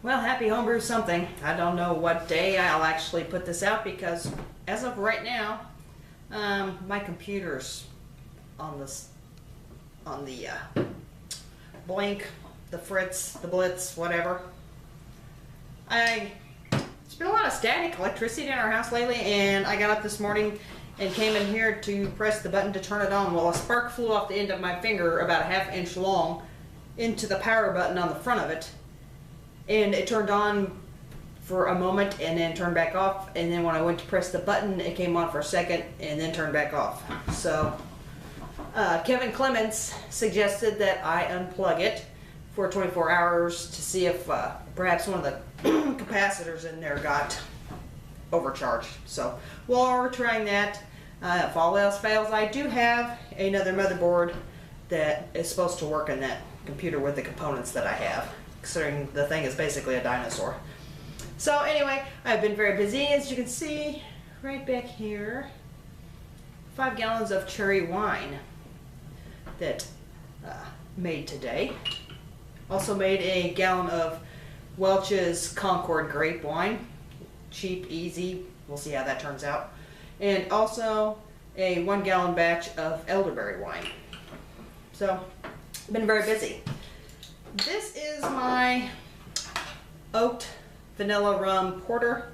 Well, happy homebrew something. I don't know what day I'll actually put this out because as of right now, my computer's on this, on the blink, the fritz, the blitz, whatever. There's been a lot of static electricity in our house lately, and I got up this morning and came in here to press the button to turn it on. Well, a spark flew off the end of my finger about a ½ inch long into the power button on the front of it. And it turned on for a moment and then turned back off. And then when I went to press the button, it came on for a second and then turned back off. So Kevin Clements suggested that I unplug it for 24 hours to see if perhaps one of the capacitors in there got overcharged. So while we're trying that, if all else fails, I do have another motherboard that is supposed to work in that computer with the components that I have, considering the thing is basically a dinosaur. So anyway, I've been very busy, as you can see right back here. 5 gallons of cherry wine that made today. Also made a gallon of Welch's Concord grape wine. Cheap, easy, we'll see how that turns out. And also a 1 gallon batch of elderberry wine. So, been very busy. This is my oaked vanilla rum porter,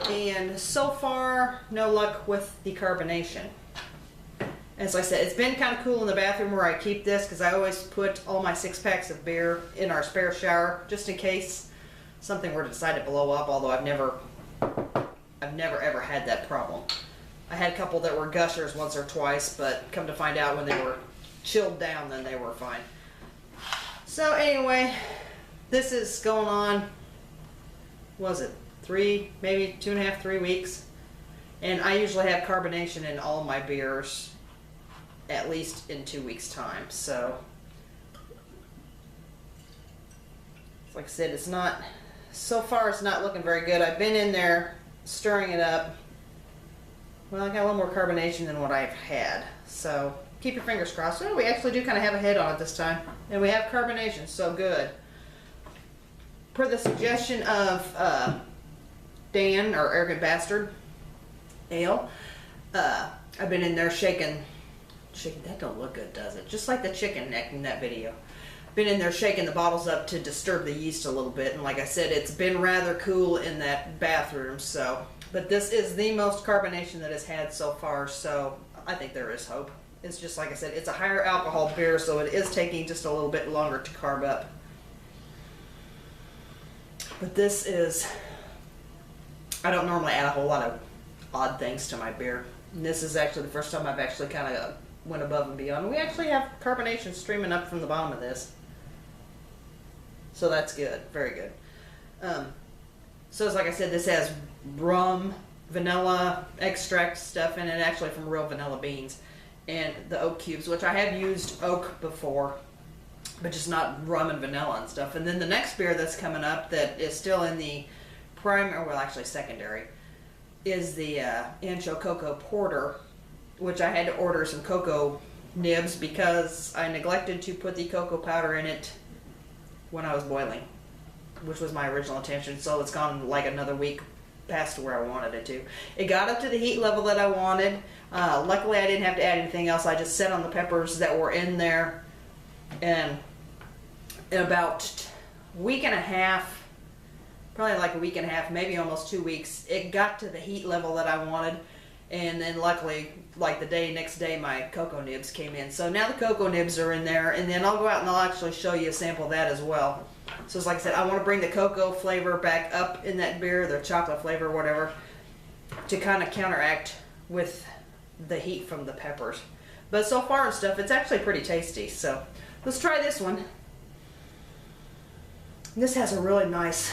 and so far no luck with the carbonation. As I said, it's been kind of cool in the bathroom where I keep this because I always put all my 6-packs of beer in our spare shower just in case something were to decide to blow up, although I've never ever had that problem. I had a couple that were gushers once or twice, but come to find out when they were chilled down, then they were fine. So anyway, this is going on, was it 3, maybe 2.5, 3 weeks? And I usually have carbonation in all my beers at least in 2 weeks time. So like I said, it's not, so far it's not looking very good. I've been in there stirring it up. Well, I got a little more carbonation than what I've had, so keep your fingers crossed. Oh, we actually do kind of have a head on it this time, and we have carbonation, so good. Per the suggestion of Dan, or Arrogant Bastard Ale, I've been in there shaking, that don't look good, does it? Just like the chicken neck in that video. Been in there shaking the bottles up to disturb the yeast a little bit, and like I said, it's been rather cool in that bathroom, so. But this is the most carbonation that it's had so far, so I think there is hope. It's just like I said, it's a higher alcohol beer, so it is taking just a little bit longer to carb up. But this is, I don't normally add a whole lot of odd things to my beer. And this is actually the first time I've actually kind of went above and beyond. We actually have carbonation streaming up from the bottom of this. So that's good, very good. So it's like I said, this has rum, vanilla extract stuff in it, actually from real vanilla beans, and the oak cubes, which I have used oak before, but just not rum and vanilla and stuff. And then the next beer that's coming up that is still in the primary, well actually secondary, is the Ancho Cocoa Porter, which I had to order some cocoa nibs because I neglected to put the cocoa powder in it when I was boiling, which was my original intention. So it's gone like another week past where I wanted it to. It got up to the heat level that I wanted. Luckily I didn't have to add anything else. I just set on the peppers that were in there, and in about a week and a half, probably like a week and a half, maybe almost 2 weeks, it got to the heat level that I wanted. And then luckily, like the next day, my cocoa nibs came in. So now the cocoa nibs are in there, and then I'll go out and I'll actually show you a sample of that as well. So it's like I said, I want to bring the cocoa flavor back up in that beer, the chocolate flavor, whatever, to kind of counteract with the heat from the peppers. But so far and stuff, it's actually pretty tasty. So let's try this one. This has a really nice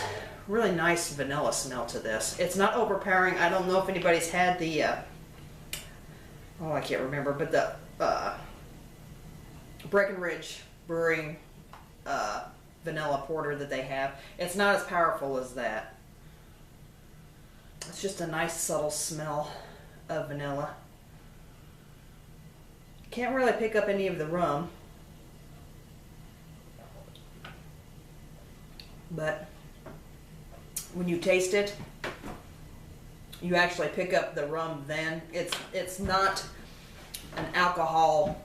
vanilla smell to this. It's not overpowering. I don't know if anybody's had the, oh, I can't remember, but the Breckenridge Brewing vanilla porter that they have. It's not as powerful as that. It's just a nice subtle smell of vanilla. Can't really pick up any of the rum, but when you taste it, you actually pick up the rum then. It's not an alcohol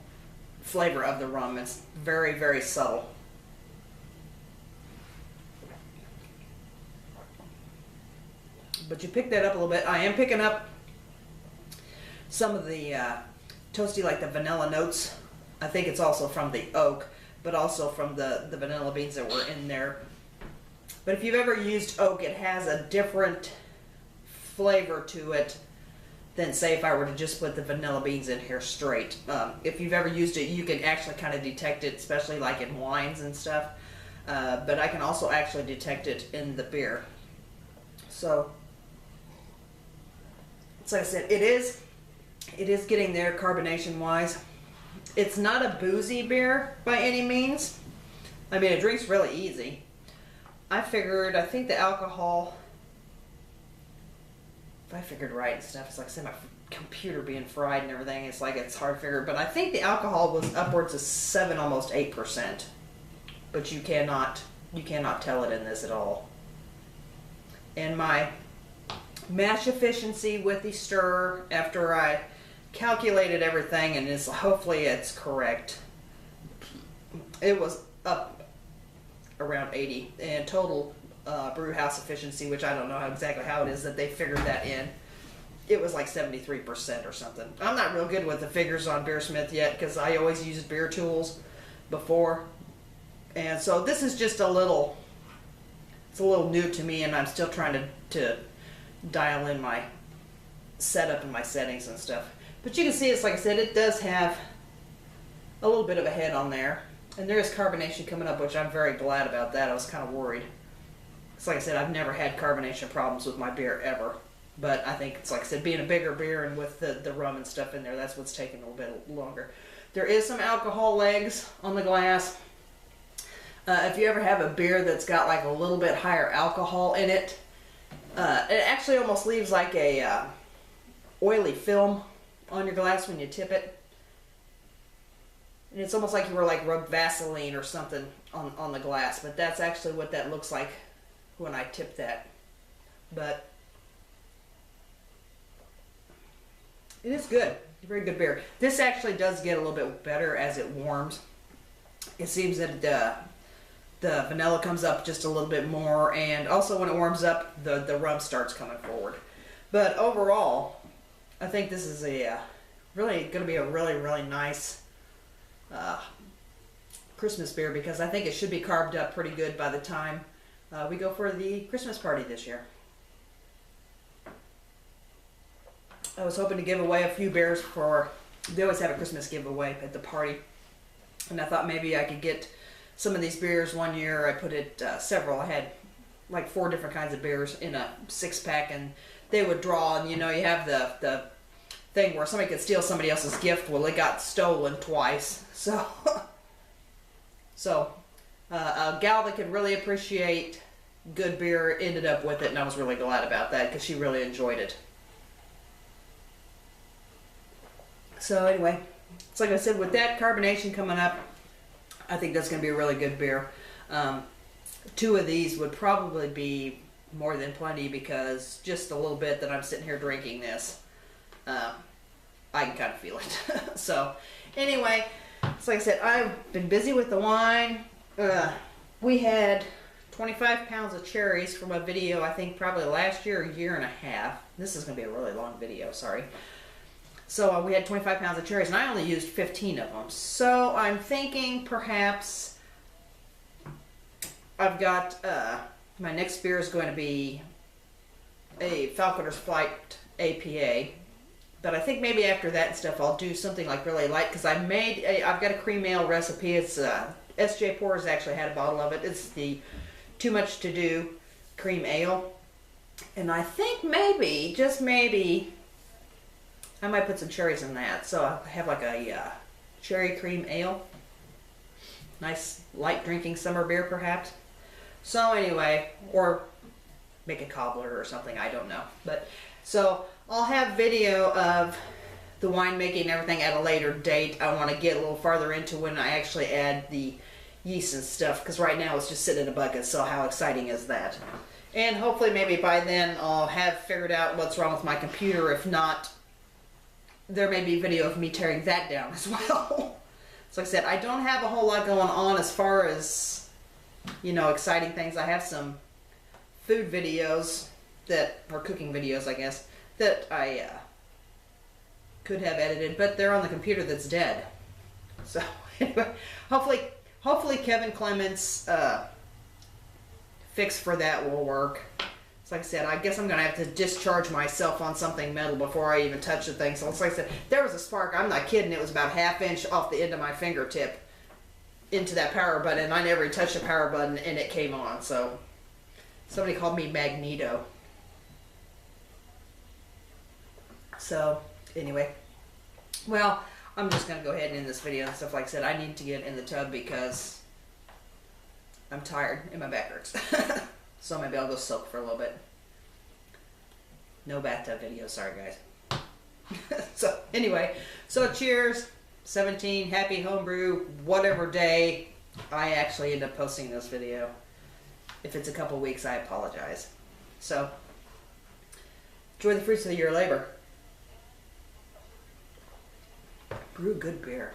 flavor of the rum. It's very, very subtle. But you pick that up a little bit. I am picking up some of the toasty, like the vanilla notes. I think it's also from the oak, but also from the vanilla beans that were in there. But if you've ever used oak, it has a different flavor to it than, say, if I were to just put the vanilla beans in here straight. If you've ever used it, you can actually kind of detect it, especially like in wines and stuff. But I can also actually detect it in the beer. So, it's like I said, it is getting there carbonation wise. It's not a boozy beer by any means. I mean, it drinks really easy. I think the alcohol, if I figured right and stuff, it's like, say, my computer being fried and everything, it's like, it's hard to figure, but I think the alcohol was upwards of 7, almost 8%. But you cannot tell it in this at all. And my mash efficiency with the stir, after I calculated everything, and hopefully it's correct, it was up around 80. And total brew house efficiency, which I don't know exactly how it is that they figured that in, it was like 73% or something. I'm not real good with the figures on Beersmith yet, because I always used beer tools before, and so this is just it's a little new to me, and I'm still trying to dial in my setup and my settings and stuff. But you can see, it's like I said, it does have a little bit of a head on there. And there is carbonation coming up, which I'm very glad about that. I was kind of worried. It's like I said, I've never had carbonation problems with my beer ever. But I think it's like I said, being a bigger beer and with the rum and stuff in there, that's what's taking a little bit longer. There is some alcohol legs on the glass. If you ever have a beer that's got like a little bit higher alcohol in it, it actually almost leaves like a oily film on your glass when you tip it. And it's almost like you were like rubbed Vaseline or something on the glass, but that's actually what that looks like when I tip that. But it is good. Very good beer. This actually does get a little bit better as it warms. It seems that the vanilla comes up just a little bit more, and also when it warms up, the rum starts coming forward. But overall, I think this is really going to be a really, really nice Christmas beer, because I think it should be carved up pretty good by the time we go for the Christmas party this year. I was hoping to give away a few beers they always have a Christmas giveaway at the party, and I thought maybe I could get some of these beers. One year I put it several. I had like 4 different kinds of beers in a 6-pack, and they would draw, and you have the thing where somebody could steal somebody else's gift. Well, it got stolen twice. So a gal that could really appreciate good beer ended up with it, and I was really glad about that because she really enjoyed it. So anyway, it's like I said, with that carbonation coming up, I think that's going to be a really good beer. 2 of these would probably be more than plenty, because just a little bit that I'm sitting here drinking this, I can kind of feel it. So anyway, it's like I said, I've been busy with the wine. We had 25 pounds of cherries from a video, I think probably last year or a year and a half. This is going to be a really long video, sorry. So we had 25 pounds of cherries, and I only used 15 of them. So I'm thinking perhaps I've got, my next beer is going to be a Falconer's Flight APA. But I think maybe after that and stuff, I'll do something like really light, because I've got a cream ale recipe. It's SJ Pours actually had a bottle of it. It's the Too Much to Do cream ale. And I think maybe, just maybe, I might put some cherries in that. So I have like a cherry cream ale. Nice light drinking summer beer perhaps. So anyway, or make a cobbler or something, I don't know. But so I'll have video of the winemaking and everything at a later date. I want to get a little farther into when I actually add the yeast and stuff, because right now it's just sitting in a bucket, so how exciting is that? And hopefully maybe by then I'll have figured out what's wrong with my computer. If not, there may be video of me tearing that down as well. So like I said, I don't have a whole lot going on as far as, you know, exciting things. I have some food videos or cooking videos, I guess, that I could have edited, but they're on the computer that's dead. So anyway, hopefully Kevin Clements' fix for that will work. So like I said, I guess I'm gonna have to discharge myself on something metal before I even touch the thing. So it's like I said, there was a spark. I'm not kidding. It was about 1/2 inch off the end of my fingertip into that power button. And I never even touched the power button, and it came on. So somebody called me Magneto. So anyway, well, I'm just gonna go ahead and end this video and stuff. Like I said, I need to get in the tub because I'm tired and my back hurts. So maybe I'll go soak for a little bit. No bathtub video, sorry guys. So anyway, so cheers, 17, happy homebrew, whatever day I actually end up posting this video. If it's a couple weeks, I apologize. So, enjoy the fruits of your labor. Brew good beer.